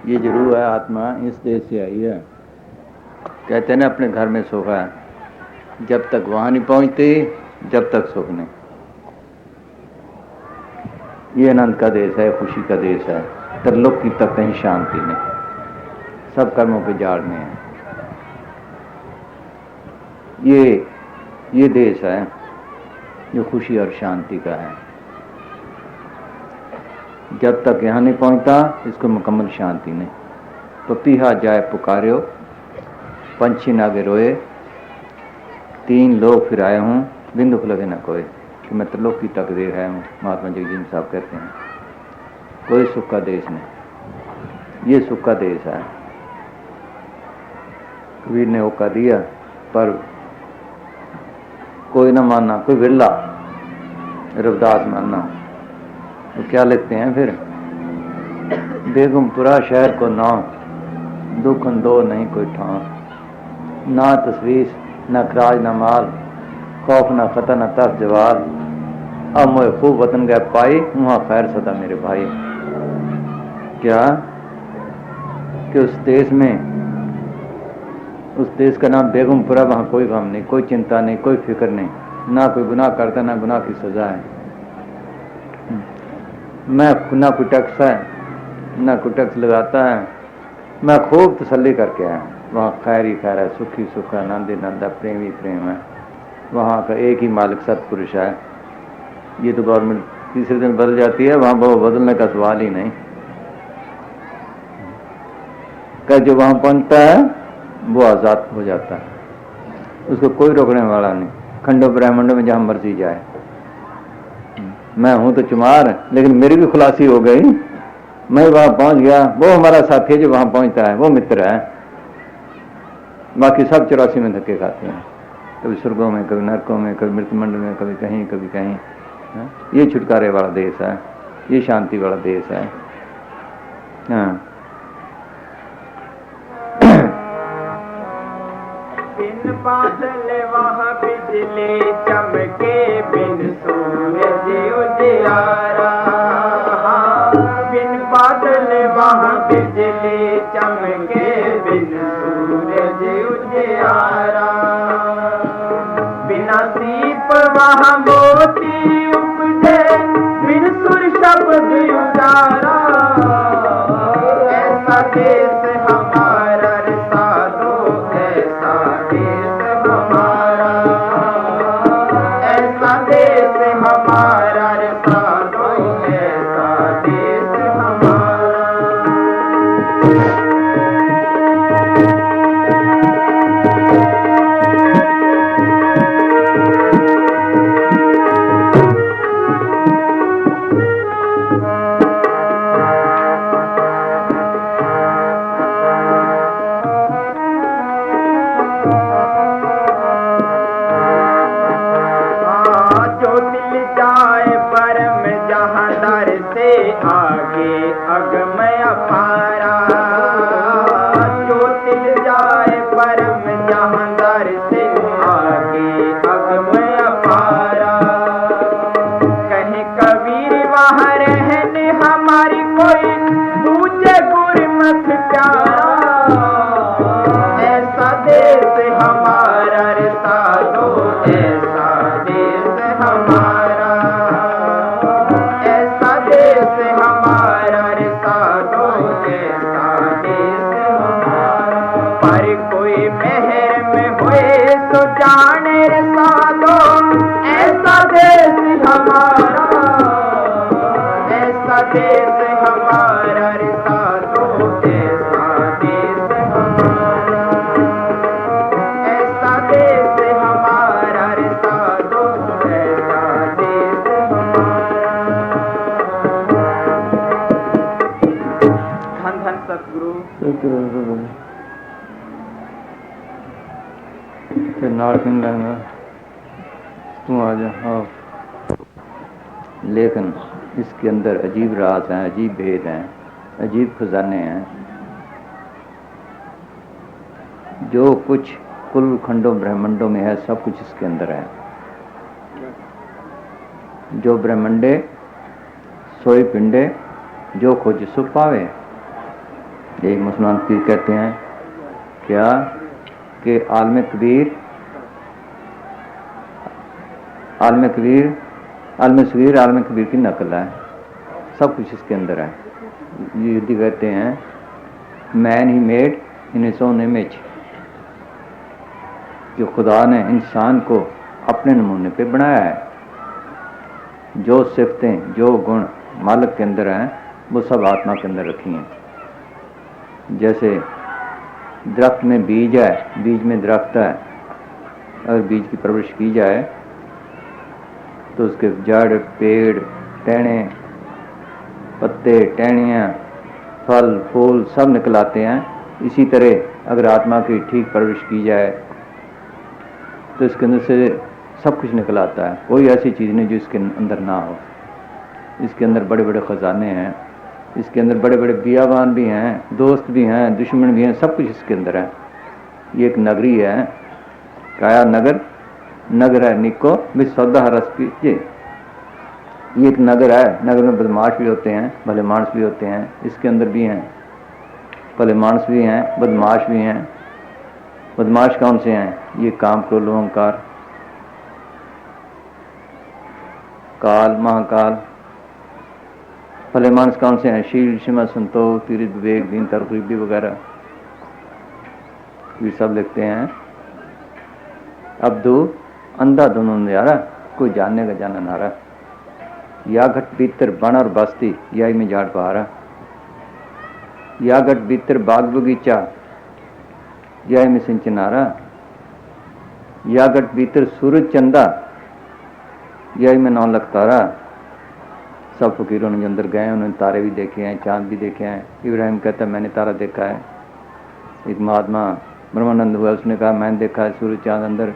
ये जरूर है, आत्मा इस देश से आई है। कहते हैं ना अपने घर में सुख है, जब तक वहां नहीं पहुंचते जब तक सुख नहीं। ये आनंद का देश है, खुशी का देश है। त्रिलोक की तक कहीं शांति नहीं, सब कर्मों पे जाड़ में है। ये देश है जो खुशी और शांति का है। जब तक यहाँ नहीं पहुंचता इसको मुकम्मल शांति नहीं। पपीहा जाए पुकार्यो, पंछी नागे रोए, तीन लोग फिर आए हूँ, बिंदु लगे न कोई। कि मैं त्रिलोक की तकदीर है, महात्मा जगजीवन साहब कहते हैं। कोई सुख का देश नहीं, ये सुख का देश है। कबीर ने होका दिया पर कोई ना मानना, कोई विरला रविदास मानना। तो क्या लिखते हैं फिर, बेगमपुरा शहर को नाम, दुखन दो नहीं कोई ठाव। ना तस्वीर न खराज न माल, खौफ न खतर न तस जवाल। अब मोए खूब वतन गए पाई, वहाँ खैर सदा मेरे भाई। क्या कि उस देश में, उस देश का नाम बेगमपुरा, वहाँ कोई गम नहीं, कोई चिंता नहीं, कोई फिक्र नहीं, ना कोई गुनाह करता ना गुनाह की सजा है। मैं ना कोई टैक्स है ना कोई टैक्स लगाता है। मैं खूब तसल्ली करके आया, वहाँ खैर ही खैर है, सुखी सुख है, आनंद ही आनंद है, प्रेम ही प्रेम है। वहाँ का एक ही मालिक सतपुरुष है। ये तो गवर्नमेंट तीसरे दिन बदल जाती है, वहाँ वो बदलने का सवाल ही नहीं। क्या जो वहाँ पहुँचता है वो आज़ाद हो जाता है, उसको कोई रोकने वाला नहीं। खंडो ब्रह्मांडों में जहाँ मर्जी जाए। मैं हूँ तो चुमार, लेकिन मेरी भी खुलासी हो गई, मैं वहाँ पहुँच गया। वो हमारा साथी है जो वहाँ पहुँचता है, वो मित्र है। बाकी सब 84 में धक्के खाते हैं, कभी स्वर्गों में, कभी नरकों में, कभी मृत्युमंडल में, कभी कहीं कभी कहीं। ये छुटकारे वाला देश है, ये शांति वाला देश है। हाँ, बिन बादल वहाँ बिजली चमके, बिन सूरज उजियारा। बिन बादल वहाँ बिजली चमके, बिन सूरज उजियारा। बिना सीप वहाँ मोती उपजे, बिन सुर शब्द उजारा। ऐसा देश हमारा साधो, ऐसा देश हमारा, ऐसा देश हमारा साधो, ऐसा देश हमारा। आगे अगमय अपारा, जो तिल जाए परम जहाँ दर से, आगे अगमय अपारा। कहीं कबीर वहाँ रहने हमारी कोई, दूजे गुरमख प्यारा। ऐसा देश हमारा रे साधो, ऐसा देश हमारा, ऐसा देश हमारा रे साधो, ऐसा देश हमारा। पर कोई मेहर में होए तो जाने रे साधो, ऐसा देश हमारा, ऐसा देश हमारा रे साधो, ऐसा देश हमारा, ऐसा देश हमारा रे साधो, ऐसा देश हमारा। धन धन सतगुरु। फिर नाड़ किन लेंगे, तू आ जा। हाँ, लेकिन इसके अंदर अजीब राज हैं, अजीब भेद हैं, अजीब खजाने हैं। जो कुछ कुल खंडों ब्रह्मांडों में है, सब कुछ इसके अंदर है। जो ब्रह्मंडे सोई पिंडे, जो खोज सो पावे। यही मुसलमान पीर कहते हैं क्या कि आलम कबीर, आलम कबीर, आलम सगीर आलम कबीर की नकल है, सब कुछ इसके अंदर है। युद्धि कहते हैं man he made in his own image, जो खुदा ने इंसान को अपने नमूने पे बनाया है। जो सिफतें जो गुण मालिक के अंदर हैं वो सब आत्मा के अंदर रखी हैं। जैसे दरख्त में बीज है, बीज में दरख्त है, अगर बीज की परवरिश की जाए तो उसके जड़, पेड़, टहने, पत्ते, टहनियाँ, फल फूल सब निकल आते हैं। इसी तरह अगर आत्मा की ठीक परवरिश की जाए तो इसके अंदर से सब कुछ निकल आता है। कोई ऐसी चीज़ नहीं जो इसके अंदर ना हो। इसके अंदर बड़े बड़े ख़जाने हैं, इसके अंदर बड़े बड़े बियाबान भी हैं, दोस्त भी हैं, दुश्मन भी हैं, सब कुछ इसके अंदर है। ये एक नगरी है, काया नगर, नगर है निको भी सौदा रस पीजिए। ये एक नगर है, नगर में बदमाश भी होते हैं, भले मानस भी होते हैं, इसके अंदर भी हैं, भले मानस भी हैं, बदमाश भी हैं। बदमाश कौन से हैं? ये काम, क्रोध, अहंकार, काल, महाकाल। भले मानस कौन से हैं? शील, क्षमा, संतोष, तीर्थ, विवेक, दीन, तरकीबी वगैरह, ये सब लिखते हैं। अब दो अंधा दोनों नजारा, कोई जानने का जाना नारा। या घट भीतर बन और बस्ती, या में झाड़ पहाड़ा। या घट भीतर बाग बगीचा, या में सिंचनारा। या घट भीतर सूरज चंदा, या में 9 लाख तारा। सब फकीरों ने जो अंदर गए उन्होंने तारे भी देखे हैं, चांद भी देखे हैं। इब्राहिम कहता है मैंने तारा देखा है। एक महात्मा ब्रह्मानंद हुआ, उसने कहा मैंने देखा है सूरज चांद अंदर।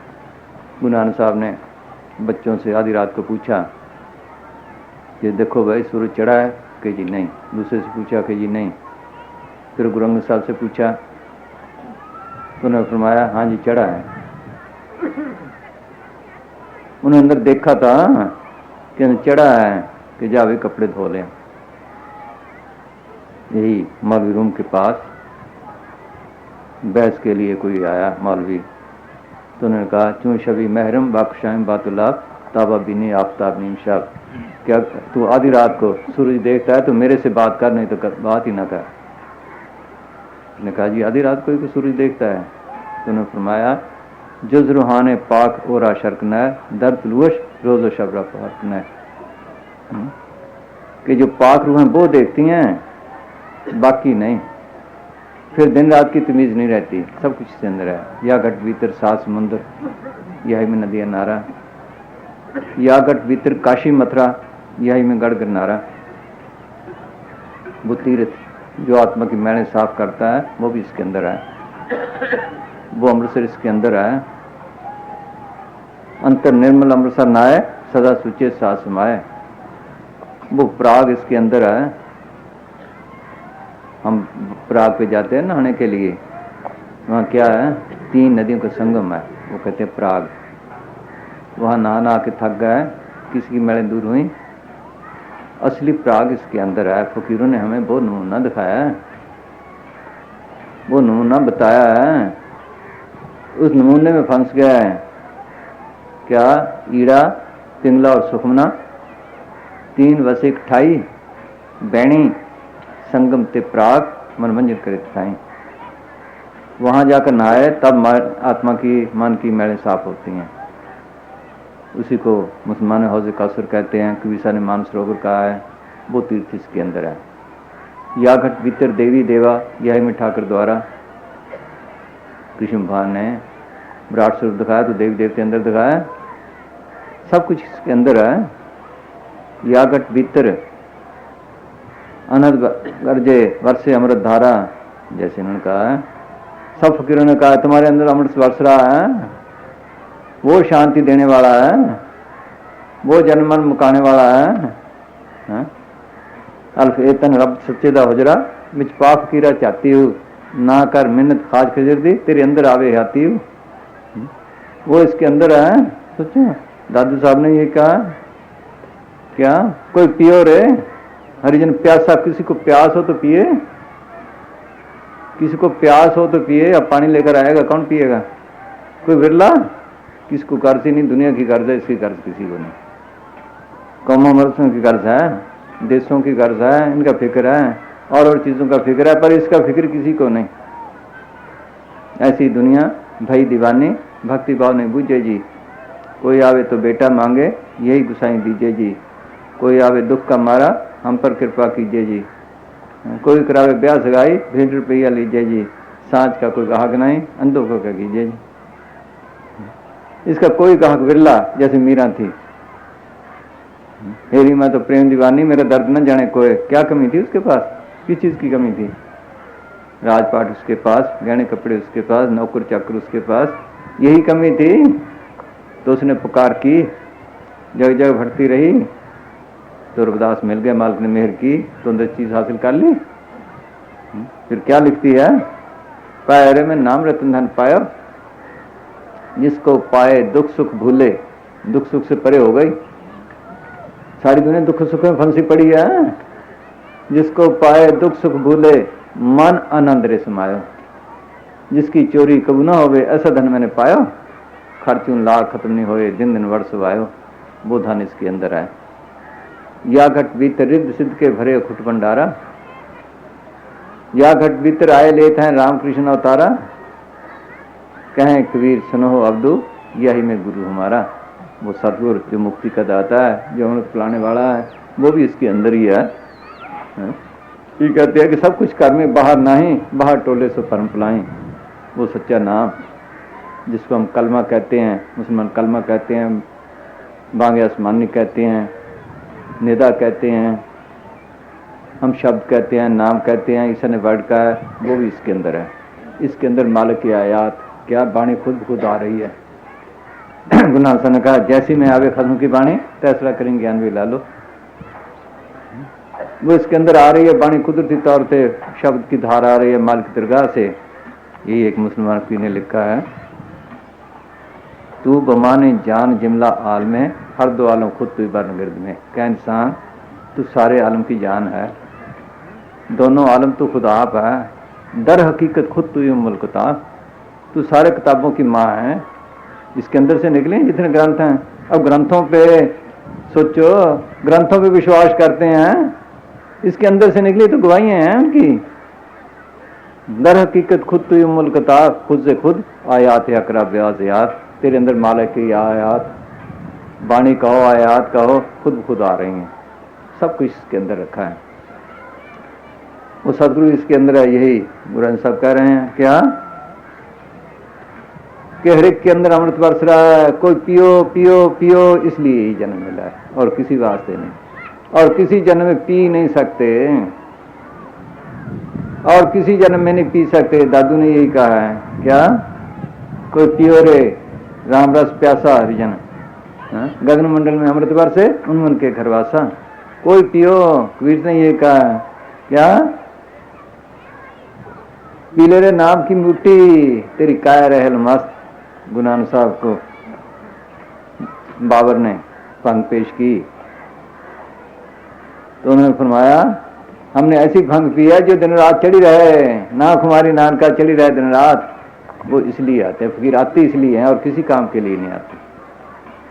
गुरु नानक साहब ने बच्चों से आधी रात को पूछा कि देखो भाई सूरज चढ़ा है? कि जी नहीं। दूसरे से पूछा कि जी नहीं। फिर गुरु अंगद साहब से पूछा तो उन्होंने फरमाया हाँ जी चढ़ा है। उन्होंने अंदर देखा था कि चढ़ा है कि जा भी कपड़े धो लें। यही मौलवी रूम के पास बहस के लिए कोई आया मौलवी, तो उन्होंने कहा चूँ शबी महरम बाकुशाम बातुल्लाह ताबा बिनी आफ्ताब नीम शब, क्या तू आधी रात को सूरज देखता है तो मेरे से बात कर, नहीं तो बात ही ना कर। ने कहा जी आधी रात को सूरज देखता है? तो उन्होंने फरमाया जुज रूहान पाक और शर्क न दर्द लुश रोज़ व शबरा पाक न, कि जो पाक रूह हैं वो देखती हैं, बाकी नहीं। फिर दिन रात की तमीज़ नहीं रहती, सब कुछ इसके अंदर है। या घट भीतर 7 समुंदर, यही में नदियाँ नारा। या घट भीतर काशी मथुरा, यही में गढ़ गिरनारा। वो तीर्थ जो आत्मा की मैंने साफ करता है वो भी इसके अंदर है। वो अमृतसर इसके अंदर है। अंतर निर्मल अमृतसर नाए सदा सुचे साथ समाए। वो प्राग इसके अंदर है। हम प्राग पे जाते हैं नहाने के लिए, वहाँ क्या है? 3 नदियों का संगम है, वो कहते हैं प्राग। वहाँ नहा नहा के थक गए, किसी की मैलें दूर हुई। असली प्राग इसके अंदर है। फकीरों ने हमें वो नमूना दिखाया है, वो नमूना बताया है। उस नमूने में फंस गया है क्या? ईड़ा, पिंगला और सुखमना, 3 वसिक 28 बैणी संगम ते प्राग मनोरंजन करे थाई। वहाँ जाकर नहाए तब आत्मा की मन की मैलें साफ होती हैं। उसी को मुसलमान हौज़ कौसर कहते हैं, कबीसा ने मानसरोवर कहा है। वो तीर्थ इसके अंदर है। या घट भीतर देवी देवा, यही में ठाकर द्वारा। कृष्ण भगवान ने विराट स्वरूप दिखाया तो देवी देवते अंदर दिखाया, सब कुछ इसके अंदर है। या घट भीतर अनंत गर्जे वर्षे अमृत धारा, जैसे उन्होंने कहा है। सब फकीरों ने कहा तुम्हारे अंदर अमृत वर्ष रहा है, वो शांति देने वाला है, वो जन्म मरण मुकाने वाला है। अल्फ एतन रब सच्चे दा हुजरा विच पा फकीरा चाहती हूँ, ना कर मिन्नत खाज खजर दी तेरे अंदर आवे हाती हूँ। वो इसके अंदर है। सोचो दादू साहब ने ये कहा क्या? कोई पियो रे हरिजन प्यासा, किसी को प्यास हो तो पिए। किसी को प्यास हो तो पिए, अब पानी लेकर आएगा, कौन पिएगा? कोई बिरला। किसको कर्ज ही नहीं, दुनिया की कर्ज है, इसकी कर्ज किसी को नहीं। कौमों मरसों की कर्ज है, देशों की कर्ज है, इनका फिक्र है, और चीज़ों का फिक्र है, पर इसका फिक्र किसी को नहीं। ऐसी दुनिया भई दीवानी, भक्ति भाव नहीं बूझे जी। कोई आवे तो बेटा मांगे, यही गुसाई दीजिए जी। कोई आवे दुख का मारा, हम पर कृपा कीजिए जी। कोई करावे ब्याह सगाई, 20 रुपया लीजिए जी। सांच का कोई गाहक नहीं, अंधों को क्या कीजिए जी। इसका कोई गाहक बिरला, जैसे मीरा थी। मेरी माँ तो प्रेम दीवानी, मेरा दर्द न जाने कोई। क्या कमी थी उसके पास? किस चीज की कमी थी? राजपाट उसके पास, गहने कपड़े उसके पास, नौकर चाकर उसके पास, यही कमी थी। तो उसने पुकार की, जगह जगह भरती रही, तो रविदास मिल गया, मालिक ने मेहर की, तो 10 चीज हासिल कर ली। फिर क्या लिखती है? पायरे में नाम रतन धन पायो, जिसको पाए दुख सुख भूले। दुख सुख से परे हो गई, सारी दुनिया दुख सुख में फंसी पड़ी है। जिसको पाए दुख सुख भूले, मन आनंद रे समायो। जिसकी चोरी कबू ना होवे, ऐसा धन मैंने पायो। खर्चून लाख खत्म नहीं होए, दिन दिन वर्ष वायो। वो धन इसके अंदर है। या घट भीतर रिद्ध सिद्ध के भरे खुट भंडारा। या घट भीतर आए लेत हैं रामकृष्ण अवतारा। कहें कबीर सुनो अब्दू, यही में गुरु हमारा। वो सतगुरु जो मुक्ति का दाता है, जो अमृत पिलाने वाला है, वो भी इसके अंदर ही है। ये कहते हैं कि सब कुछ कर में बाहर नहीं, बाहर टोले से परम पिलाएं। वो सच्चा नाम, जिसको हम कलमा कहते हैं, मुसलमान कलमा कहते हैं, बांगे आसमानी कहते हैं, निदा कहते हैं, हम शब्द कहते हैं, नाम कहते हैं, ईसा ने वर्ड का है, वो भी इसके अंदर है। इसके अंदर मालिक की आयात, क्या बाणी खुद आ रही है। गुरु ने कहा, जैसी में आवे खत्म की बाणी, तैसरा करेंगे ज्ञान भी ला लो। वो इसके अंदर आ रही है बाणी, कुदरती तौर से शब्द की धार आ रही है मालिक की दरगाह से। यही एक मुसलमान पीर ने लिखा है, तू बमाने जान जिमला आल में, हर दो आलम खुद तू बरन गिरद में। क्या इंसान, तू सारे आलम की जान है, दोनों आलम तू खुद आप है, दर हकीकत खुद तू उम्मुल किताब। तू सारे किताबों की माँ है। इसके अंदर से निकले जितने ग्रंथ हैं। अब ग्रंथों पे सोचो, ग्रंथों पे विश्वास करते हैं, इसके अंदर से निकली तो गवाहियां हैं उनकी। दर हकीकत खुद तू उम्मुल किताब, खुद से खुद आयात अकरा ब्याज याद। तेरे अंदर मालिक की आयात, बाणी कहो, आयात कहो, खुद आ रही हैं। सब कुछ इसके अंदर रखा है। वो सदगुरु इसके अंदर है। यही गुरु साहब कह रहे हैं क्या, कि हर एक के अंदर अमृत बरस रहा है। कोई पियो पियो पियो, इसलिए ही जन्म मिला है, और किसी वास्ते नहीं। और किसी जन्म में पी नहीं सकते, और किसी जन्म में नहीं पी सकते। दादू ने यही कहा है क्या, कोई पियो रे राम रस प्यासा हरिजन, गगन मंडल में अमृत बरसे उन के घरवासा। कोई पियो, कबीर ने ये कहा क्या, पीले रे नाम की मिट्टी, तेरी काय रहल मस्त। गुरु नानक साहब को बाबर ने भंग पेश की, तो उन्होंने फरमाया, हमने ऐसी भंग पी है जो दिन रात चढ़ी रहे, नाक हमारी नानका चढ़ी रहे दिन रात। वो इसलिए आते हैं, फकीर आते इसलिए हैं, और किसी काम के लिए नहीं आते।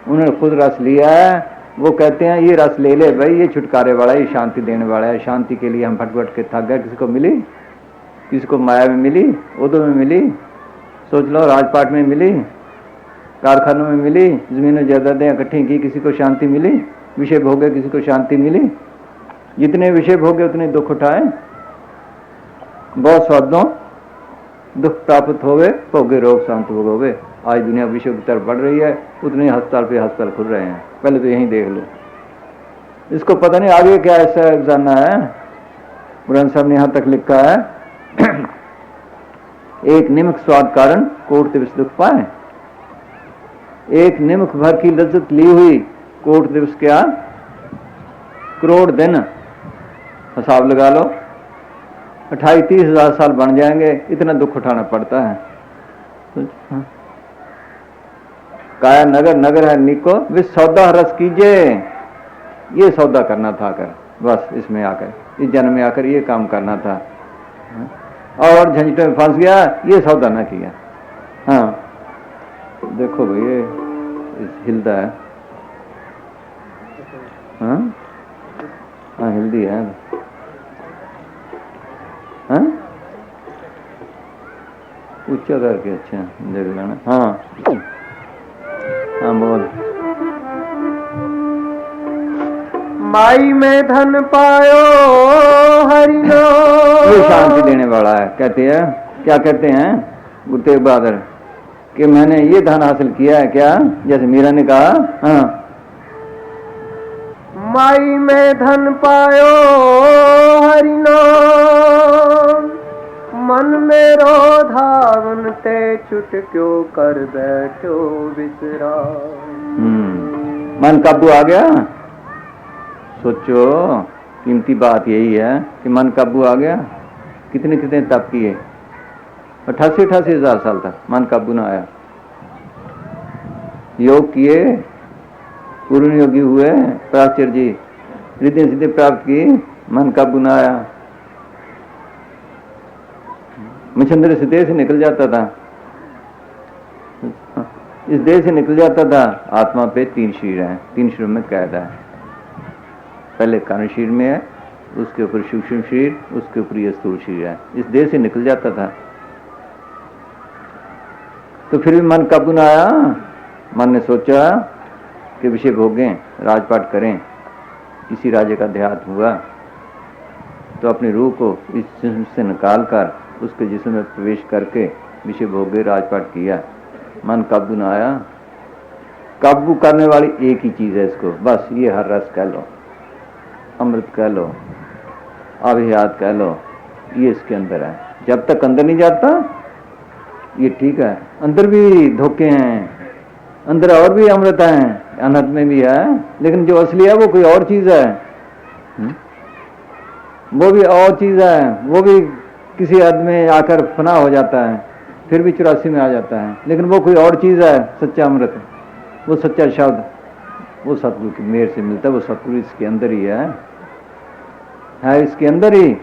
उन्होंने खुद रस लिया है। वो कहते हैं ये रस ले ले भाई, ये छुटकारे वाला है, ये शांति देने वाला है। शांति के लिए हम भटभट के थक गए। किसी को मिली, किसी को माया में मिली, उदो में मिली, सोच लो राजपाट में मिली, कारखानों में मिली, जमीनों जायदादें इकट्ठी की, किसी को शांति मिली। विषय भोगे, किसी को शांति मिली। जितने विषय भोगे उतने दुख उठाए। बहुत स्वादों दुख प्राप्त होवे, भोगे रोग शांत भोगोगे। आज दुनिया विषय की तरफ बढ़ रही है, उतने अस्पताल पे अस्पताल खुल रहे हैं। पहले तो यहीं देख लो, इसको पता नहीं आगे क्या ऐसा जाना है। बुरहान साहब ने यहां तक लिखा है, एक निमक स्वाद कारण कोट दिवस दुख पाए। एक निमक भर की लज्जत ली हुई, कोट दिवस क्या, करोड़ दिन। हिसाब लगा लो, 28-30 हजार साल बन जाएंगे, इतना दुख उठाना पड़ता है। काया नगर नगर है निको, वे सौदा रस कीजिए। ये सौदा करना था आकर, बस इसमें आकर, इस जन्म में आकर ये काम करना था। और झंझटों में फंस गया, ये सौदा ना किया। हाँ देखो भाई ये हिलता है। हाँ हाँ हिलदी है। हाँ ऊंचा करके, अच्छा देख लेना। हाँ हाँ बोल। माई में धन पायो हरि ये नाम। शांति देने वाला है। कहते हैं, क्या कहते हैं गुरु तेग बहादुर कि मैंने ये धन हासिल किया है, क्या? जैसे मीरा ने कहा। हाँ माई में धन पायो हरि नाम। मन मेरो धावन ते छुट क्यों कर बैठो विश्राम। मन काबू आ गया। सोचो कीमती बात यही है कि मन काबू आ गया। कितने कितने तप किए, 88 हजार साल तक मन काबू ना आया। योग किए, पूर्ण योगी हुए पराशर जी, रिद्धि सिद्धि प्राप्त की, मन काबू ना आया। मच्छंदर से देह से निकल जाता था, इस देह से निकल जाता था। आत्मा पे 3 शरीर हैं, 3 शरीर में कैद है। पहले कारण शरीर में है, उसके ऊपर सूक्ष्म शरीर, उसके ऊपर ये स्थूल शरीर है। इस देह से निकल जाता था तो फिर भी मन काबू ना आया। मन ने सोचा कि विषय भोगें, राजपाट करें। किसी राजे का देहांत हुआ तो अपनी रूह को इस जिस्म से निकाल कर उसके जिस्म में प्रवेश करके विषय भोगे, राजपाट किया। मन काबू ना आया। काबू करने वाली एक ही चीज है इसको, बस ये हर रस कह लो, अमृत कह लो, अभियात कह लो, ये इसके अंदर है। जब तक अंदर नहीं जाता ये ठीक है। अंदर भी धोखे हैं, अंदर और भी अमृत है, अनहद में भी है, लेकिन जो असली है वो कोई और चीज है। वो भी और चीज है, वो भी किसी हद में आकर फना हो जाता है, फिर भी 84 में आ जाता है, लेकिन वो कोई और चीज है। सच्चा अमृत, वो सच्चा शब्द, वो सतगुरु की मेहर से मिलता है। वो सतगुरु इसके अंदर ही है इसके अंदर ही।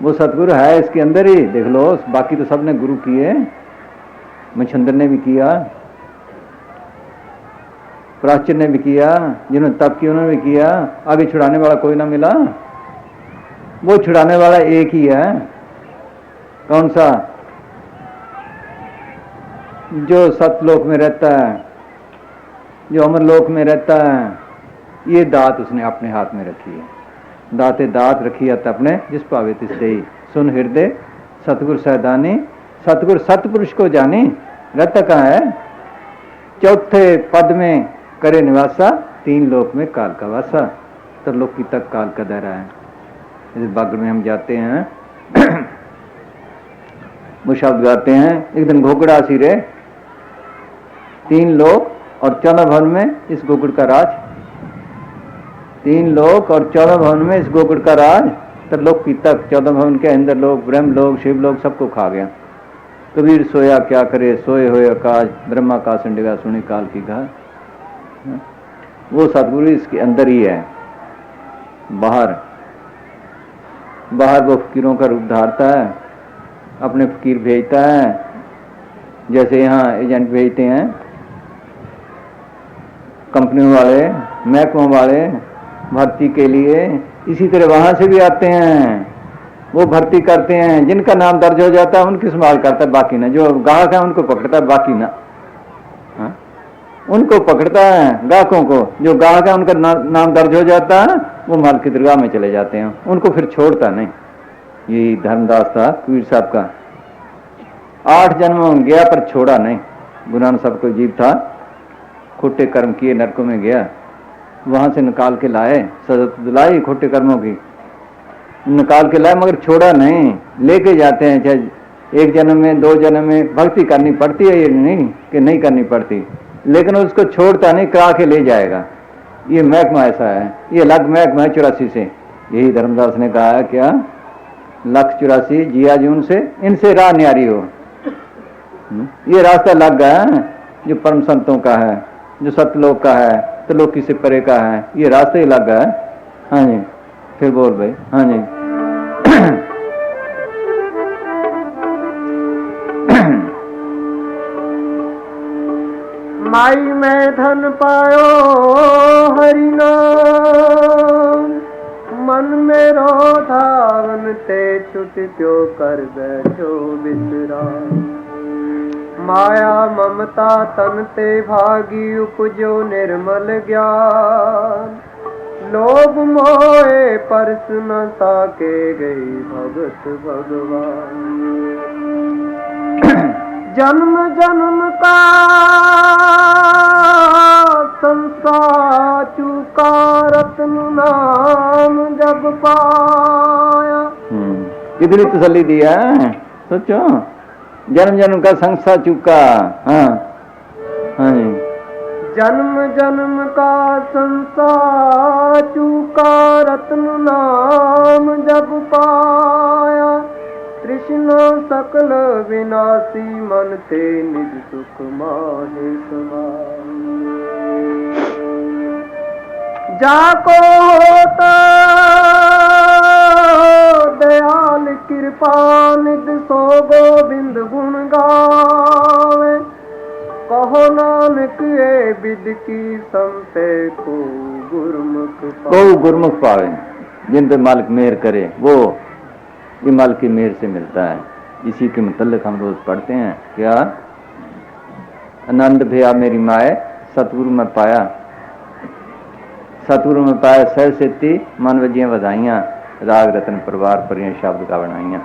वो सतगुरु है इसके अंदर ही। देख लो, बाकी तो सबने गुरु किए, मच्छंदर ने भी किया, प्राच्य ने भी किया, जिन्होंने तप किया उन्होंने भी किया। आगे छुड़ाने वाला कोई ना मिला। वो छुड़ाने वाला एक ही है। कौन सा? जो सतलोक में रहता है, जो अमरलोक में रहता है। ये दात उसने अपने हाथ में रखी है। दाते दात रखी है अपने, जिस पावे तिस देई। सुन हृदय सतगुरु सहदानी, सतगुरु सतपुरुष को जानी। रहता कहाँ है? चौथे पद में करे निवासा, 3 लोक में काल का वासा। त्रिलोकी तक काल का दायरा है। इस बागड़ में हम जाते हैं वो शब्द गाते हैं, एक दिन घोगड़ा सिरे, 3 लोक और 14 भवन में इस गोकुड़ का राज। 3 लोक और 14 भवन में इस गोकुड़ का राज। त्रिलोक की तक 14 भवन के अंदर लोग, ब्रह्म लोग, शिव लोग, सबको खा गया। कबीर सोया क्या करे, सोए हुए आकाश, ब्रह्मा का संडेगा, सुनी काल की घाट। वो सतगुरु इसके अंदर ही है। बाहर वो फकीरों का रूप धारता है, अपने फकीर भेजता है। जैसे यहाँ एजेंट भेजते हैं कंपनी वाले, महकमों वाले भर्ती के लिए, इसी तरह वहां से भी आते हैं। वो भर्ती करते हैं, जिनका नाम दर्ज हो जाता है उनकी संभाल करता है, बाकी ना। जो गाहक है उनको पकड़ता है, बाकी ना। हाँ? उनको पकड़ता है, गाहकों को। जो गाहक है उनका नाम दर्ज हो जाता है, वो माल की दरगाह में चले जाते हैं, उनको फिर छोड़ता नहीं। यही धर्मदास था कबीर साहब का। 8 जन्म गया पर छोड़ा नहीं। गुरु नानक साहब को जीव था, खोटे कर्म किए, नरकों में गया, वहां से निकाल के लाए, सजा दिलाई खोटे कर्मों की, निकाल के लाए, मगर छोड़ा नहीं। लेके जाते हैं, चाहे 1 जन्म में 2 जन्म में भक्ति करनी पड़ती है, ये नहीं कि नहीं करनी पड़ती, लेकिन उसको छोड़ता नहीं, करा के ले जाएगा। ये महकमा ऐसा है, ये अलग महकमा है 84 से। यही धर्मदास ने कहा है, क्या 184 जिया जून से, इनसे राह न्यारी हो। ये रास्ता अलग है जो परम संतों का है, जो सतलोक का है, त्रिलोकी से परे का है। ये रास्ते ही अलग है। हाँ जी, फिर बोल भाई। हाँ जी माई में धन पायो हरि नाम, मन मेरो धावन ते छुट क्यों कर बैठो विश्राम। माया ममता तन ते भागी उपजो निर्मल ज्ञान, लोभ मोहे परस न साके गई भगत भगवान। जन्म जन्म का संसार चूका रत्न नाम जब पाया। कितनी तसल्ली दिया सोचो, जन्म जन्म का संसार चूका। हाँ हाँ जी, जन्म जन्म का संसार चूका रत्न नाम जब पाया। कृष्ण सकल विनाशी मन ते निज सुख माहे समाया। जाको होता दयाल कृपा निध सो गोविंद गुण गावे। कहो नानक ये विद की संते को गुरमुख पावे। जिन पे मालिक मेहर करे वो ये मालिक की मेहर से मिलता है। इसी के मुतल्लिक हम रोज पढ़ते हैं क्या, आनंद भया मेरी माए सतगुरु में पाया। सतगुरु में पाया सर सेती मन वजियां बधाइयां, राग रतन परिवार परियां शब्द का बनाइयां।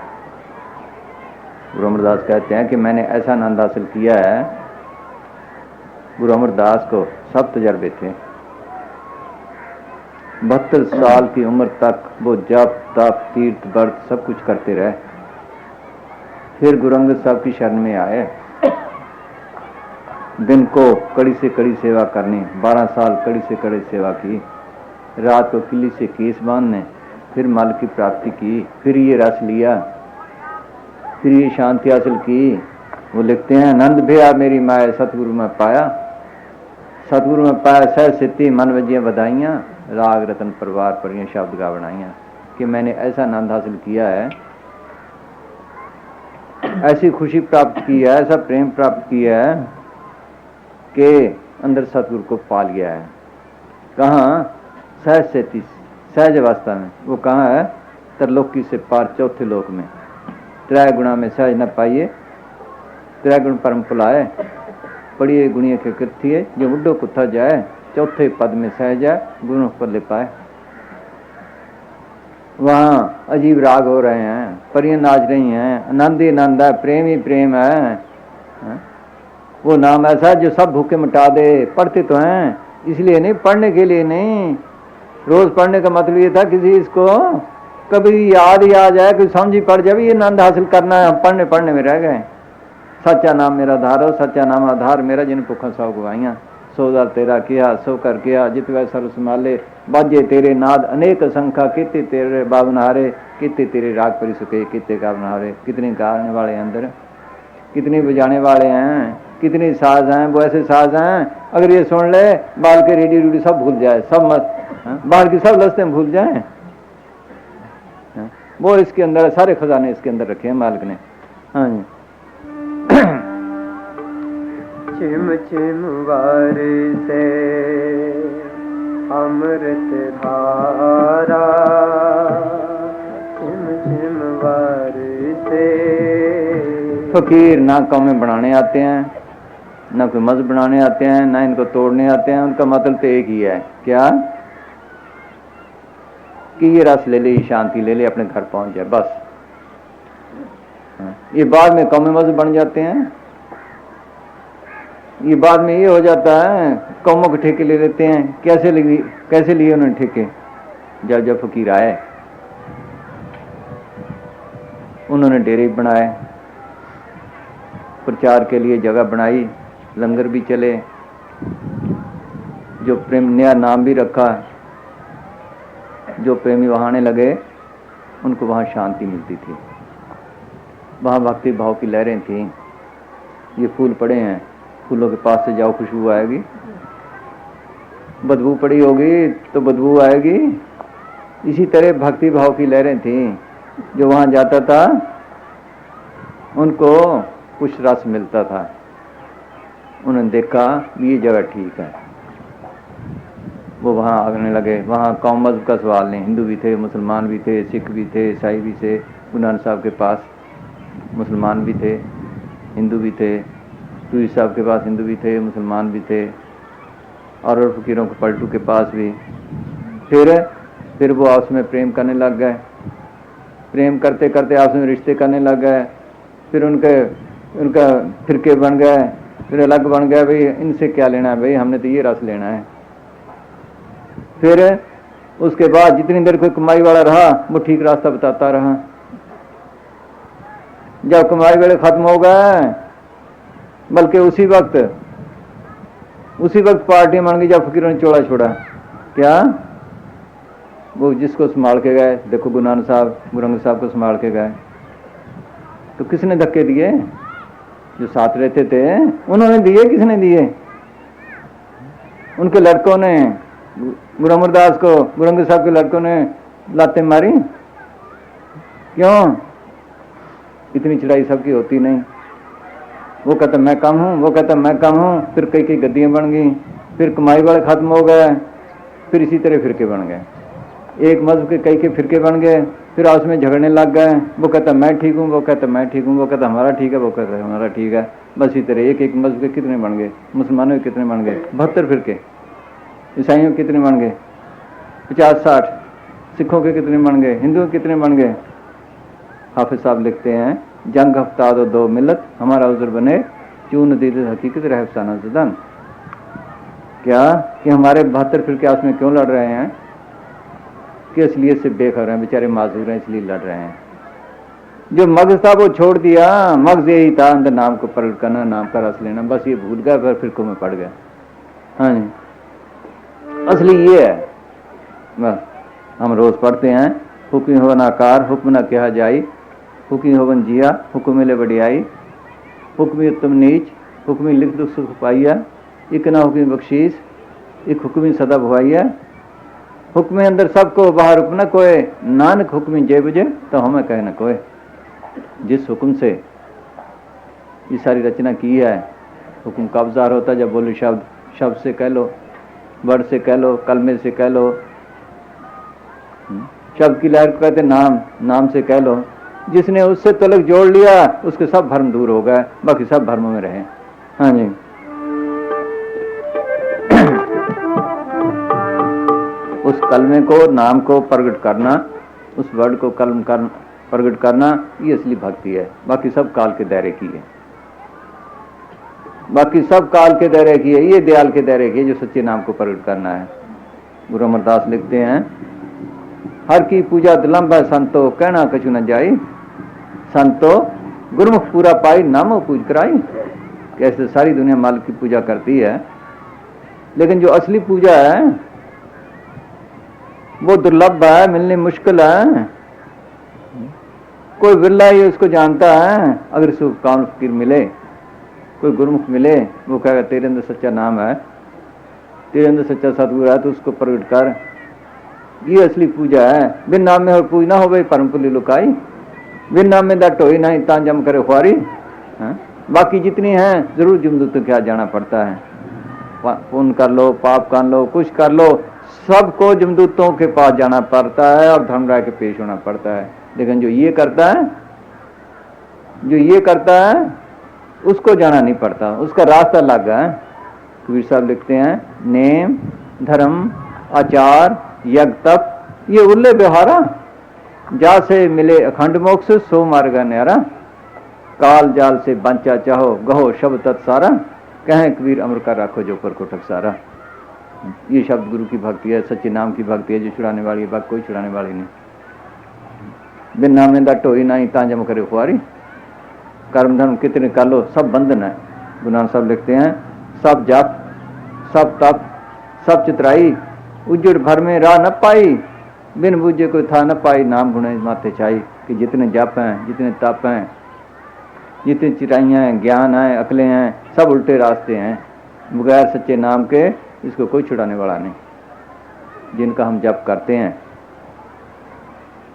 गुरु अमरदास कहते हैं कि मैंने ऐसा आनंद हासिल किया है। गुरु अमरदास को सब तजर्बे थे। 72 साल की उम्र तक वो जप तप तीर्थ व्रत सब कुछ करते रहे। फिर गुरु अंगद साहब की शरण में आए। दिन को कड़ी से कड़ी सेवा करनी, 12 साल कड़ी से कड़ी सेवा की। रात को किली से केस बांधने, फिर माल की प्राप्ति की, फिर ये रस लिया, फिर ये शांति हासिल की। वो लिखते हैं आनंद भया मेरी माए सतगुरु में पाया। सतगुरु में पाया सह सिद्धि मन वजियां बधाइयां, राग रतन परिवार परियां शब्द का बनाइयां। कि मैंने ऐसा आनंद हासिल किया है, ऐसी खुशी प्राप्त की है, ऐसा प्रेम प्राप्त किया है कि अंदर सतगुरु को पा लिया है। कहाँ? सहज सेती सहज अवस्था में। वो कहाँ है? त्रिलोकी से पार चौथे लोक में। त्रय गुणा में सहज न पाइए, त्रय गुण परम पुलाए। पढ़िए गुणिया के कृति है, जो उड्डो कुत्था जाए, चौथे पद में सहज है, गुणों पर ले पाए। वहाँ अजीब राग हो रहे हैं, परियां नाच रही हैं, आनंद ही आनंद है, प्रेम ही प्रेम है। वो नाम ऐसा जो सब भूखे मिटा दे। पढ़ते तो हैं, इसलिए नहीं, पढ़ने के लिए नहीं। रोज पढ़ने का मतलब ये था किसी इसको कभी याद ही आ जाए, कोई समझ ही पड़ जाए, ये आनंद हासिल करना है। पढ़ने पढ़ने में रह गए। सच्चा नाम मेरा धार हो, सच्चा नाम आधार मेरा, जिन भुखा सौ गवाइयाँ। 100 दर तेरा किया, सो कर किया, जित वै सर्व संभाले। बाजे तेरे नाद अनेक संख्या, कितने तेरे बाबनहारे, कितने तेरे राग परि सुखे, कितने का बनहारे। कितने गाने वाले अंदर, कितने बजाने वाले हैं, कितने साज हैं। वो ऐसे साज हैं, अगर ये सुन ले बाल के रेडी रूडी सब भूल जाए, सब मत बाल की सब लस्तें भूल जाए। वो इसके अंदर सारे खजाने इसके अंदर रखे हैं मालिक ने। हाँ जी। छिम छिम वारिसे अमृत धारा, छिम छिम वारिसे। फकीर ना कौमें बनाने आते हैं, ना कोई मज़ बनाने आते हैं, ना इनको तोड़ने आते हैं। उनका मतलब तो एक ही है, क्या कि ये रस ले ले, ये शांति ले ले, अपने घर पहुंच जाए, बस। ये बाद में कौमें मज़ बन जाते हैं। ये बाद में ये हो जाता है, कौमों के ठेके ले लेते हैं। कैसे लिए उन्होंने ठेके? जब फकीर आए उन्होंने डेरे बनाए, प्रचार के लिए जगह बनाई, लंगर भी चले, जो प्रेम नया नाम भी रखा। जो प्रेमी वहाँ आने लगे उनको वहाँ शांति मिलती थी, वहाँ भक्ति भाव की लहरें थी। ये फूल पड़े हैं, फूलों के पास से जाओ खुशबू आएगी, बदबू पड़ी होगी तो बदबू आएगी। इसी तरह भक्ति भाव की लहरें थी। जो वहाँ जाता था उनको कुछ रस मिलता था, उन्होंने देखा ये जगह ठीक है, वो वहाँ आने लगे। वहाँ कौम मज़हब का सवाल नहीं, हिंदू भी थे, मुसलमान भी थे, सिख भी थे, ईसाई भी थे। गुरु नानक साहब के पास मुसलमान भी थे, हिंदू भी थे, टूरी साहब के पास हिंदू भी थे, मुसलमान भी थे, और फकीरों के पलटू के पास भी। फिर वो आपस में प्रेम करने लग गए, प्रेम करते करते आपस में रिश्ते करने लग गए। फिर उनका फिरके बन गए, फिर अलग बन गया, भाई इनसे क्या लेना है, भाई हमने तो ये रस लेना है। फिर उसके बाद जितनी देर कोई कमाई वाला रहा वो ठीक रास्ता बताता रहा। जब कमाई वाले खत्म हो गए, बल्कि उसी वक्त पार्टी बन गई जब फकीरों ने चोड़ा छोड़ा। क्या वो जिसको संभाल के गए, देखो गुरु नानक साहब गुरंग साहब को संभाल के गए, तो किसने धक्के दिए? जो साथ रहते थे उन्होंने दिए। किसने दिए? उनके लड़कों ने, गुरु अमरदास को, गुरंग साहब के लड़कों ने लाते मारी। क्यों? इतनी चढ़ाई सबकी होती नहीं। वो कहता मैं कम हूँ, वो कहता मैं कम हूँ। फिर कई गद्दियाँ बन गई, फिर कमाई वाले खत्म हो गए, फिर इसी तरह फिरके बन गए। एक मजहब के कई फिरके बन गए, फिर आपस में झगड़ने लग गए। वो कहता मैं ठीक हूँ, वो कहता मैं ठीक हूँ, वो कहता हमारा ठीक है, वो कहता हमारा ठीक है। बस इसी तरह एक मजहब के कितने बन गए? मुसलमानों के कितने बन गए? 72 फिरके। ईसाइयों के कितने बन गए? 50-60। सिखों के कितने बन गए? हिंदुओं के कितने बन गए? हाफिज साहब लिखते हैं, जंग हफ्ता दो मिलत हमारा उजर बने, चून दीद हकीकत रह अफसाना ज़दन। क्या कि हमारे 72 फिरके आपस में क्यों लड़ रहे हैं? कि इसलिए से बेखबर हैं, बेचारे माजूर हैं, इसलिए लड़ रहे हैं। जो मगज था वो छोड़ दिया। मगज यही था अंदर नाम को प्रकट करना, नाम का रस लेना, बस ये भूल गया, फिर फिरकों में पड़ गया। हाँ जी, असली ये है। बस हम रोज पढ़ते हैं, हुक्म हो नाकार हुक्म न कहा जाई, हुक्म होवन जिया हुक्म मिले बड़ियाई, हुक्मी उत्तम नीच हुक्मी लिख दुख सुख पाइया, एक ना हुक्मी बख्शीश एक हुक्मी सदा भुआइया, हुक्म अंदर सबको बाहर हुक्म न कोय, नानक हुक्मी जे बुझे तो हमें कहे न कोय। जिस हुक्म से ये सारी रचना की है, हुक्म कब ज़ाहिर होता है? जब बोले शब्द से कह लो, वर्ड से कह लो, कलमे से कह लो। शब्द की लहर को कहते नाम से कह लो। जिसने उससे तलक जोड़ लिया उसके सब भ्रम दूर हो गए, बाकी सब भ्रमों में रहे। हाँ जी, उस कलमे को, नाम को प्रकट करना, उस वर्ड को कलम प्रकट करना, ये असली भक्ति है। बाकी सब काल के दायरे की है, बाकी सब काल के दायरे की है, ये दयाल के दायरे की है जो सच्चे नाम को प्रकट करना है। गुरु अमरदास लिखते हैं, हर की पूजा दिलंब है संतो कहना कछु न जाई, संतो गुरुमुख पूरा पाई नामो पूज कराई। कैसे सारी दुनिया मालिक की पूजा करती है, लेकिन जो असली पूजा है वो दुर्लभ है, मिलनी मुश्किल है। कोई बिरला ही उसको जानता है। अगर उसको कामल फकीर मिले, कोई गुरुमुख मिले, वो कहेगा तेरे अंदर सच्चा नाम है, तेरे अंदर सच्चा सतगुरु है, तो उसको प्रकट कर। ये असली पूजा है। बिन नाम में और पूजना हो भाई परम पुली लुकाई, बिन नाम में दट हो ही नहीं तां जम करे ख्वारी। बाकी जितनी हैं जरूर जमदूत के यहाँ जाना पड़ता है। पुण्य कर लो, पाप कर लो, कुछ कर लो, सबको जमदूतों के पास जाना पड़ता है और धर्मराय के पेश होना पड़ता है। लेकिन जो ये करता है उसको जाना नहीं पड़ता, उसका रास्ता अलग है। कबीर साहब लिखते हैं, नेम धर्म आचार यज्ञ तप ये उल्ले व्यवहारा, जा से मिले अखंड मोक्ष सो मार्ग न्यारा, काल जाल से बंचा चाहो गहो शब्द तत्सारा, कहें कबीर अमर का राखो जो पर को टकसारा। ये शब्द गुरु की भक्ति है, सच्चे नाम की भक्ति है, जो छुड़ाने वाली है, बात कोई छुड़ाने वाली नहीं। बिन नाम में दट होई नहीं तां जम करे खुआरी, कर्म धर्म कितने कर लो सब बंधन है। गुरु नानक साहब लिखते हैं, सब जप सब तप सब चितराई, उजड़ भर में राह न पाई, बिन बूझे कोई था न पाई, नाम गुणे माथे छाई। कि जितने जप हैं, जितने तप हैं, जितनी चिराइयाँ हैं, ज्ञान है, अकलें हैं, सब उल्टे रास्ते हैं। बगैर सच्चे नाम के इसको कोई छुड़ाने वाला नहीं। जिनका हम जप करते हैं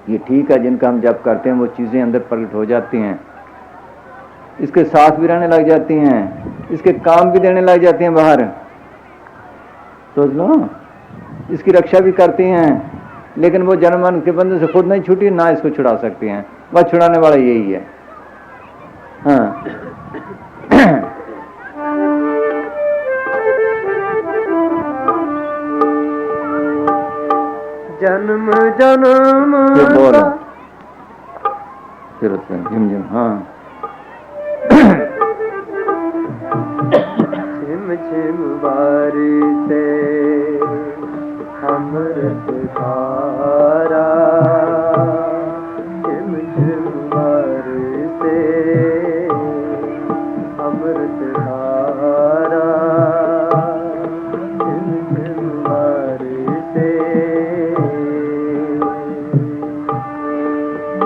ये ठीक है, जिनका हम जप करते हैं वो चीज़ें अंदर प्रकट हो जाती हैं, इसके साथ भी रहने लग जाती हैं, इसके काम भी देने लग जाते हैं बाहर, सोच लो। इसकी रक्षा भी करती हैं, लेकिन वो जन्म मरण के बंधन से खुद नहीं छूटी, ना इसको छुड़ा सकती हैं। बस छुड़ाने वाला यही है। हाँ जन्म जन्म फिर बोल, फिर उसमें झिम झिम। हाँ झिम झिम बारिशे अमृत धारा, झिम झिम बारिशे अमृत धारा, झिम झिम बारिशे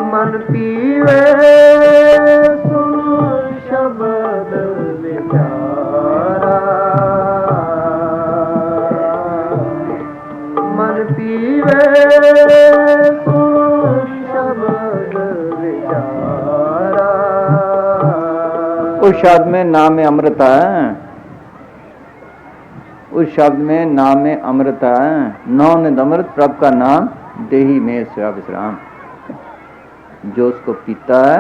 मन पीवे सुन शब्द विचारा, मन पीवे सुन शब्द विचारा। उस शब्द में नाम अमृत है, उस शब्द में नाम अमृत है। नौन अमृत प्रभु का नाम देही में स्वा विश्राम। जो उसको पीता है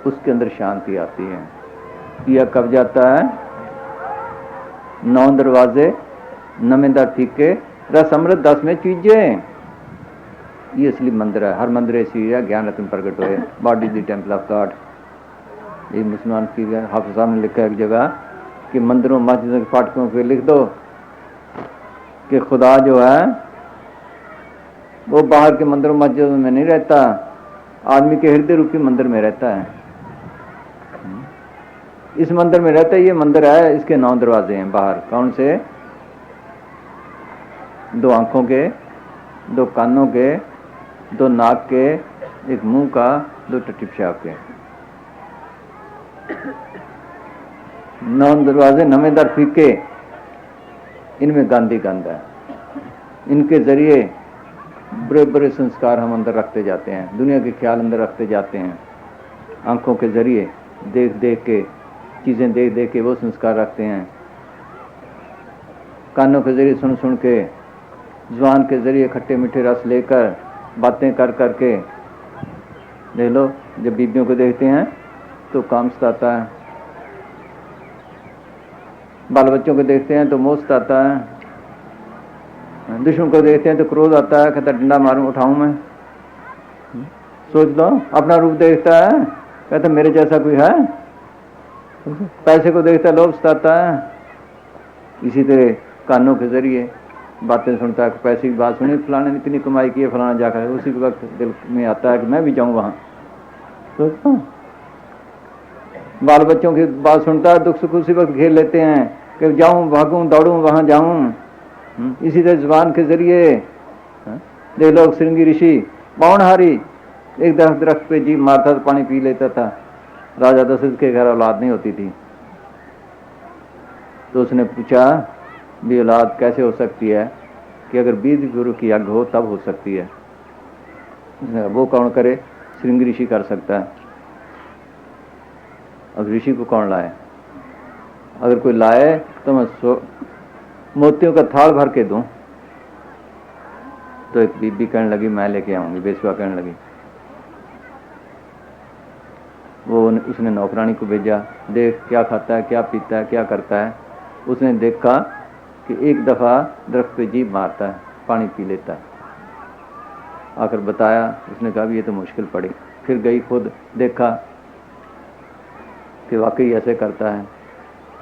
उसके अंदर शांति आती है। पिया कब जाता है? 9 दरवाजे, नमेदार फीके, रस अमृत 10 में चीजें। ये असली मंदिर है। हर मंदिर ऐसी है, ज्ञान रत्न प्रकट हुए। Body the temple of God. ये मुसलमान की हाफिज साहब ने लिखा है एक जगह कि मंदिरों मस्जिदों के फाटकों पे लिख दो कि खुदा जो है वो बाहर के मंदिरों मस्जिदों में नहीं रहता, आदमी के हृदय रूपी मंदिर में रहता है। इस मंदिर में रहता है। ये मंदिर है, इसके 9 दरवाजे हैं बाहर। कौन से? 2 आंखों के, 2 कानों के, 2 नाक के, 1 मुंह का, 2 टट्टी पेशाब के। 9 दरवाजे नमेदार फीके। इनमें गांधी गंध है। इनके जरिए बड़े बड़े संस्कार हम अंदर रखते जाते हैं, दुनिया के ख्याल अंदर रखते जाते हैं। आंखों के जरिए देख देख के, चीजें देख देख के वो संस्कार रखते हैं। कानों के जरिए सुन सुन के, जुबान के जरिए खट्टे मीठे रस लेकर, बातें कर करके। देख लो, जब बीबियों को देखते हैं तो काम सताता है, बाल बच्चों को देखते हैं तो मोह सताता है, दुश्मन को देखते हैं तो क्रोध आता है, कहता डंडा मारूं उठाऊं मैं। सोच लो, अपना रूप देखता है, कहता मेरे जैसा कोई है। पैसे को देखता है, लोभ सताता है। इसी तरह कानों के जरिए बातें सुनता है, पैसे की बात सुनी, फलाने ने इतनी कमाई की है, फलाना जाकर, उसी वक्त दिल में आता है कि मैं भी जाऊं वहां। सोचता हूं, बाल बच्चों की बात सुनता है, दुख सुख उसी वक्त घेर लेते हैं कि जाऊं, भागूं, दौड़ूं, वहां जाऊं। इसी तरह जुबान के जरिए देख लो, श्रृंगी ऋषि बावनहारी एक दरख्त पे जीभ मारता था, पानी पी लेता था। राजा दशरथ के घर औलाद नहीं होती थी, तो उसने पूछा भी औलाद कैसे हो सकती है? कि अगर बीज गुरु की यज्ञ हो तब हो सकती है। वो कौन करे? श्रृंगी ऋषि कर सकता है। अब ऋषि को कौन लाए? अगर कोई लाए तो मैं मोतियों का थाल भर के दूं। तो एक बीबी कहने लगी मैं लेके आऊंगी, बेसुआ कहने लगी। वो उसने नौकरानी को भेजा, देख क्या खाता है, क्या पीता है, क्या करता है। उसने देखा कि एक दफा दरख्त पे जीभ मारता है, पानी पी लेता है। आकर बताया, उसने कहा भी ये तो मुश्किल पड़ी। फिर गई, खुद देखा कि वाकई ऐसे करता है।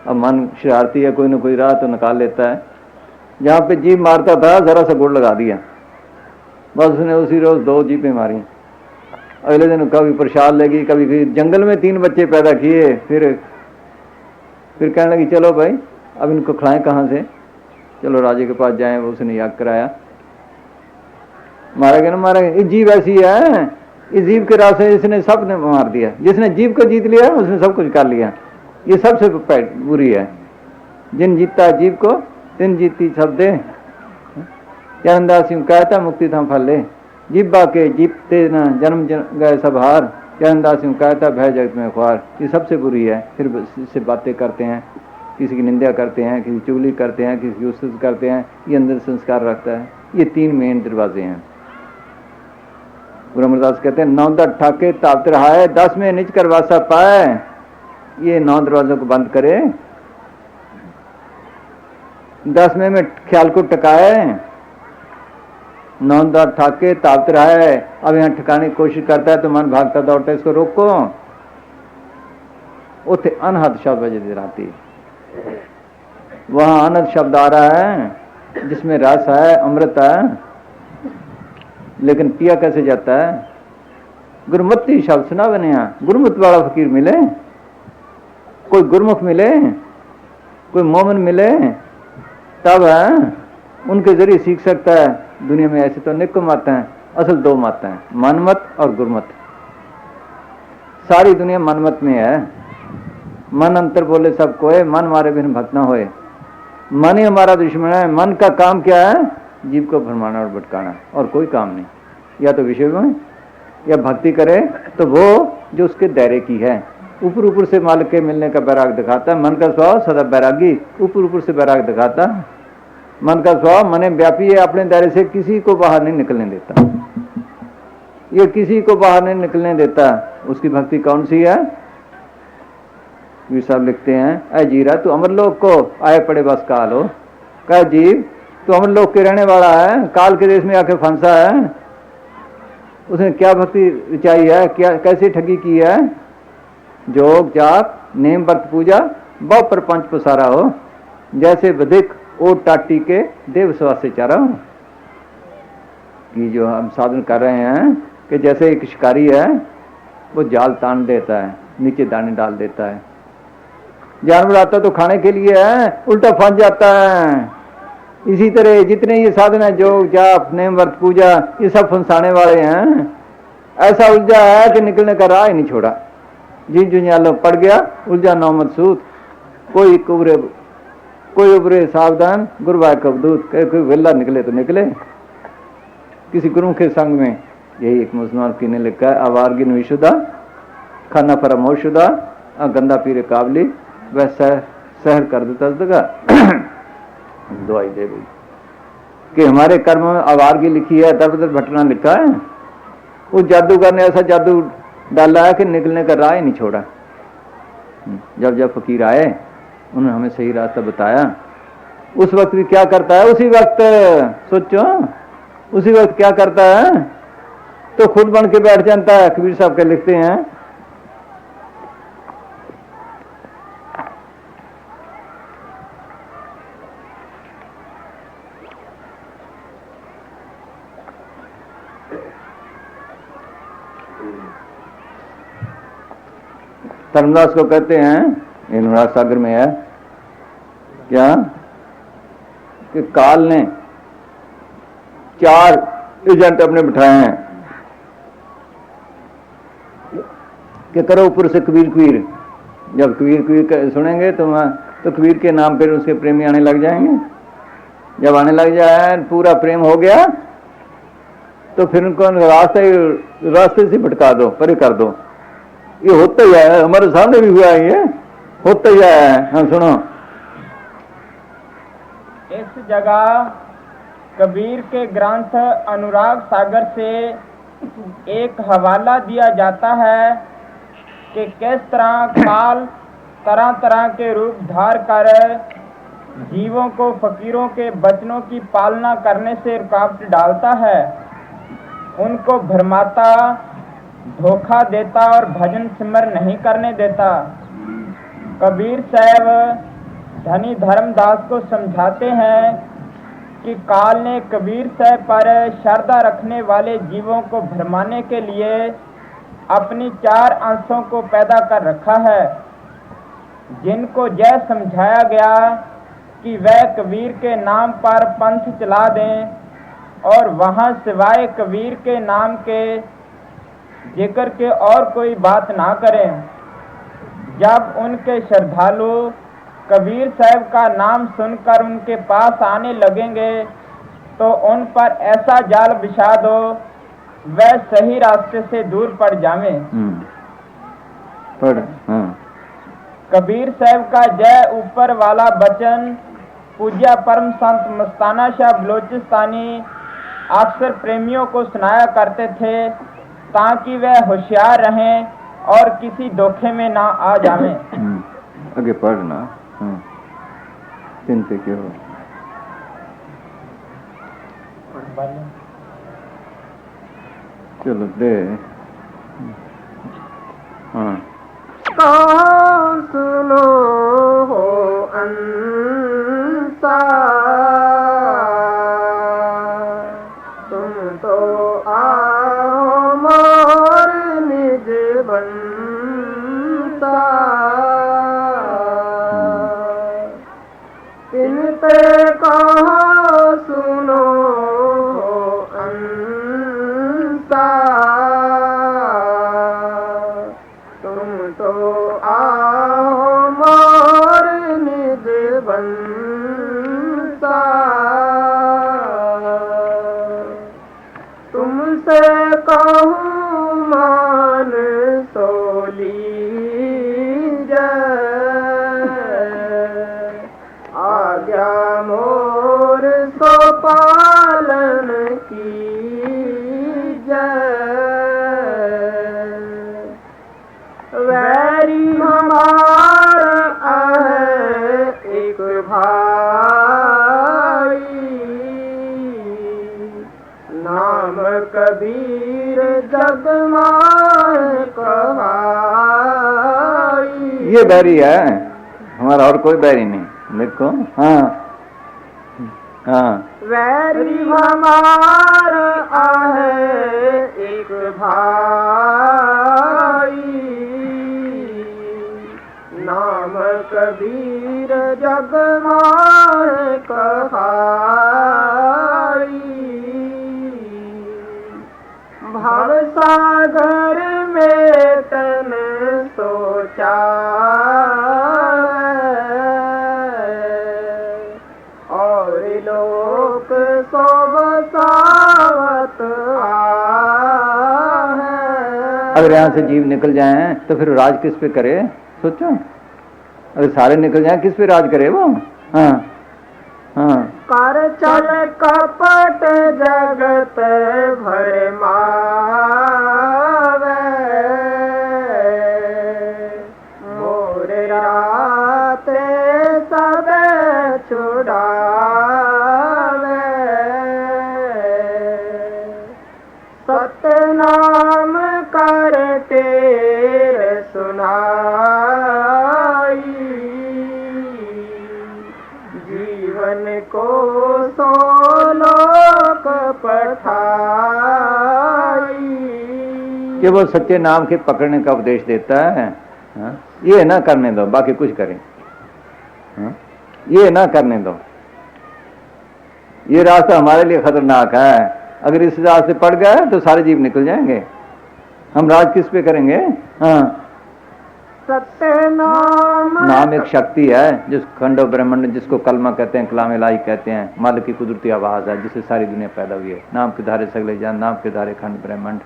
अब मन शरारती है, कोई ना कोई राह तो निकाल लेता है। जहाँ पे जीभ मारता था जरा सा गुड़ लगा दिया, बस उसने उसी रोज 2 जीभें मारी। अगले दिन कभी प्रसाद लेगी, कभी जंगल में 3 बच्चे पैदा किए। फिर कहने लगी चलो भाई अब इनको खिलाएं कहाँ से, चलो राजे के पास जाएं। वो उसने याद कराया, मारा गया ना मारा गया। ये जीभ ऐसी है, इस जीभ के रास्ते इसने सब ने मार दिया। जिसने जीभ को जीत लिया उसने सब कुछ कर लिया। ये सबसे बुरी है। जिन जीतता है जीभ को तिन जीती सब दे। चरणदास यूं कहता मुक्ति था फल ले, जिब्बा के जीतते न जन्म गए सब हार। चरणदास यूं कहता, भय जगत में ख्वार, ये सबसे बुरी है। फिर इससे बातें करते हैं, किसी की निंदा करते हैं, किसी चुगली करते हैं, किसी की उस्तत करते हैं, ये अंदर संस्कार रखता है। ये 3 मेन दरवाजे हैं। गुरु अमरदास कहते हैं 9 ठाके तापत रहा है, 10 में निज कर वासा पाए। ये 9 दरवाजों को बंद करे, 10 में ख्याल को टकाए। 9 ठाके तापत रहा है, अब यहाँ ठिकाने की कोशिश करता है तो मन भागता दौड़ता है, इसको रोको। उथे अनहद शब्द बजे राती, वहां अनहद शब्द आ रहा है जिसमें रस है, अमृत है, लेकिन पिया कैसे जाता है? गुरमती शब्द सुना बने। गुरमत वाला फकीर मिले, कोई गुरमुख मिले, कोई मोमिन मिले, तब है उनके जरिए सीख सकता है। दुनिया में ऐसे तो निक माता हैं, असल 2 माता हैं, मनमत और गुरमत। सारी दुनिया मनमत में है। मन अंतर बोले सब कोय, मन मारे बिन भक्त ना होए। मन ही हमारा दुश्मन है। मन का काम क्या है? जीव को भरमाना और भटकाना, और कोई काम नहीं। या तो विषय में या भक्ति करे तो वो जो उसके दायरे की है। ऊपर ऊपर से मालिक के मिलने का बैराग दिखाता है। मन का स्वभाव सदा बैरागी, ऊपर ऊपर से बैराग दिखाता। मन का स्वभाव मने व्यापी है, अपने दायरे से किसी को बाहर नहीं निकलने देता। ये किसी को बाहर नहीं निकलने देता। उसकी भक्ति कौन सी है? वीर साहब लिखते हैं, ऐ जीरा तू अमरलोक को आए पड़े बस काल हो। कह जीव तू अमरलोक के रहने वाला है, काल के देश में आके फंसा है। उसने क्या भक्ति रचाई है, क्या कैसी ठगी की है? जोग जाप नेम व्रत पूजा बहु प्रपंच पसारा हो। जैसे बधिक ओट टाटी के देव स्वास से चारा हो। कि जो हम साधन कर रहे हैं कि जैसे एक शिकारी है, वो जाल तान देता है, नीचे दाने डाल देता है। जानवर आता तो खाने के लिए है, उल्टा फंस जाता है। इसी तरह जितने ये साधन है, जोग जाप नेम व्रत पूजा, ये सब फंसाने वाले हैं। ऐसा उलझा है कि निकलने का राह ही नहीं छोड़ा। जिन जुंजालों पड़ गया उलझा नौमत सूत। कोई उबरे सावधान गुरुवार कबदूत। कोई वेला निकले तो निकले किसी गुरु के संग में। यही एक मुसलमान की ने लिखा है, आवारगिन विशुदा खाना फरामोशुदा गंदा पीरे काबली वह सहर कर देता जगह। दुआई दे गई कि हमारे कर्म में आवारगी लिखी है, दर बदर भटना लिखा है। उस जादूगर ने ऐसा जादू डाला है कि निकलने का राह ही नहीं छोड़ा। जब जब फकीर आए उन्होंने हमें सही रास्ता बताया। उस वक्त भी क्या करता है? उसी वक्त सोचो, उसी वक्त क्या करता है? तो खुद बन के बैठ जाता है। कबीर साहब के लिखते हैं, धर्मदास को कहते हैं, ये अनुराग सागर में है क्या, कि काल ने 4 एजेंट अपने बिठाए हैं कि करो ऊपर से कबीर कबीर। जब कबीर सुनेंगे तो कबीर के नाम पर उसके प्रेमी आने लग जाएंगे। जब आने लग जाए, पूरा प्रेम हो गया, तो फिर उनको रास्ते से भटका दो, परे कर दो। ये होता ही है, हमारे सामने भी हुआ है, ये होता ही है। हाँ सुनो। इस जगह कबीर के ग्रंथ अनुराग सागर से एक हवाला दिया जाता है कि किस तरह काल तरह तरह के रूप धार कर जीवों को फकीरों के वचनों की पालना करने से रुकावट डालता है, उनको भरमाता, धोखा देता और भजन सिमर नहीं करने देता। कबीर साहब धनी धर्मदास को समझाते हैं कि काल ने कबीर साहब पर श्रद्धा रखने वाले जीवों को भरमाने के लिए अपनी 4 अंशों को पैदा कर रखा है, जिनको यह समझाया गया कि वह कबीर के नाम पर पंथ चला दें और वहां सिवाय कबीर के नाम के जिक्र के और कोई बात ना करें। जब उनके श्रद्धालु कबीर साहब का नाम सुनकर उनके पास आने लगेंगे तो उन पर ऐसा जाल बिछा दो वह सही रास्ते से दूर पड़ जावे। पढ़। हाँ। कबीर साहब का जय ऊपर वाला बचन पूज्य परम संत मस्ताना शाह बलोचिस्तानी अक्सर प्रेमियों को सुनाया करते थे ताकि वह होशियार रहें और किसी धोखे में ना आ जावें। आगे पढ़ना। चिंता क्यों हो? चलो दे। हाँ। कौन सुनो हो अंसा, तुम तो आओ मोर निज बंसा, इन पे कहो सुनो हो अंसा, तुम तो आओ मोर निज बंसा, तुमसे कहूँ मान सोली आज्ञा मोर सो पालन की वैरी हमार आहे एक भाई, नाम कबीर जग मां कहाई। ये बैरी है हमारा, और कोई बैरी नहीं। देखो। हाँ। हाँ। वैरी हमार आहे एक भाई, नाम कबीर जग मां कहाई। भव सागर में तन सोचा और लोक सो बसावत आहे। अगर यहाँ से जीव निकल जाएं तो फिर राज किस पे करे? सोचो, अगर सारे निकल जाएं किस पे राज करे वो? हाँ। हाँ। कर चल कपट जगत भर मावे, मोर राते सब छुड़ावे, सत्य नाम कर तेर सुनाई, जीवन को सो लोक पठाई। कि वो सच्चे नाम के पकड़ने का उपदेश देता है। हाँ? ये ना करने दो, बाकी कुछ करें। हाँ? ये ना करने दो। ये रास्ता हमारे लिए खतरनाक है। अगर इस रास्ते पड़ गए तो सारे जीव निकल जाएंगे। हम राज किस पे करेंगे? हाँ। सत्य नाम एक शक्ति है जिस खंडो ब्रह्मांड, जिसको कलमा कहते हैं, कलाम इलाही कहते हैं, मालिक की कुदरती आवाज है जिससे सारी दुनिया पैदा हुई है। नाम के धारे सगले जान, नाम के धारे खंड ब्रह्मांड।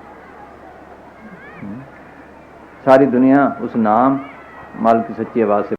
सारी दुनिया उस नाम मालिक की सच्ची आवाज से